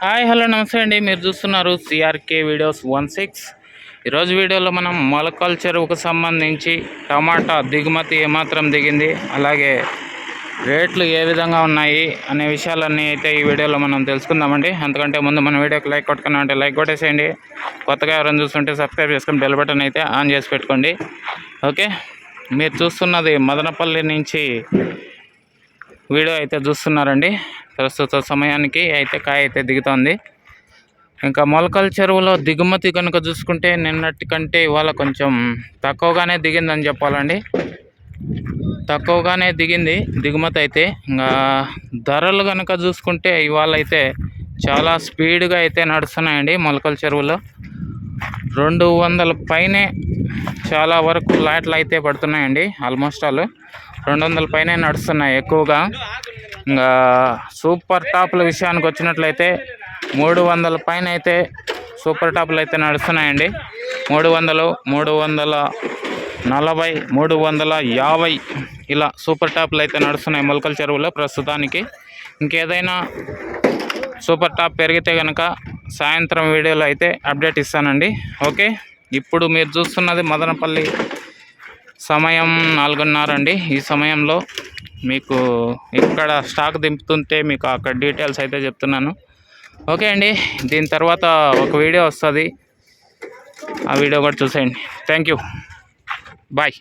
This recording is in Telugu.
హాయ్ హలో నమస్తే అండి. మీరు చూస్తున్నారు సిఆర్కే వీడియోస్ 16. ఈరోజు వీడియోలో మనం మొలకల్ చెరువుకు సంబంధించి టమాటా దిగుమతి ఏమాత్రం దిగింది, అలాగే రేట్లు ఏ విధంగా ఉన్నాయి అనే విషయాలన్నీ అయితే ఈ వీడియోలో మనం తెలుసుకుందామండి. అంతకంటే ముందు మన వీడియోకి లైక్ కొట్టుకున్నామంటే లైక్ కొట్టేసేయండి. కొత్తగా ఎవరైనా చూస్తుంటే సబ్స్క్రైబ్ చేసుకొని బెల్ బటన్ అయితే ఆన్ చేసి పెట్టుకోండి. ఓకే, మీరు చూస్తున్నది మదనపల్లి నుంచి వీడియో అయితే చూస్తున్నారండి. ప్రస్తుత సమయానికి అయితే కాయ అయితే దిగుతోంది. ఇంకా మొలకల్ చెరువులో దిగుమతి కనుక చూసుకుంటే నిన్నటి కంటే ఇవాళ కొంచెం తక్కువగానే దిగిందని చెప్పాలండి. తక్కువగానే దిగింది దిగుమతి అయితే. ఇంకా ధరలు కనుక చూసుకుంటే ఇవాళ అయితే చాలా స్పీడ్గా అయితే నడుస్తున్నాయండి. మొలకల్ చెరువులో 200 పైనే చాలా వరకు లాట్లు అయితే పడుతున్నాయండి. ఆల్మోస్ట్ ఆల్ 200 పైనే నడుస్తున్నాయి ఎక్కువగా. ఇంకా సూపర్ టాప్ల విషయానికి వచ్చినట్లయితే 300 పైన అయితే సూపర్ టాప్లు అయితే నడుస్తున్నాయండి. 300, 340, 350 ఇలా సూపర్ టాప్లు అయితే నడుస్తున్నాయి మొలకల్ చెరువులో ప్రస్తుతానికి. ఇంకేదైనా సూపర్ టాప్ పెరిగితే కనుక సాయంత్రం వీడియోలో అయితే అప్డేట్ ఇస్తానండి. ఓకే, ఇప్పుడు మీరు చూస్తున్నది మదనపల్లి సమయం 4:30 అండి. ఈ సమయంలో మీకు ఇక్కడ స్టాక్ దింపుతుంటే మీకు అక్కడ డీటెయిల్స్ అయితే చెప్తున్నాను. ఓకే అండి, దీని తర్వాత ఒక వీడియో వస్తుంది, ఆ వీడియో కూడా చూసేయండి. Thank you, bye.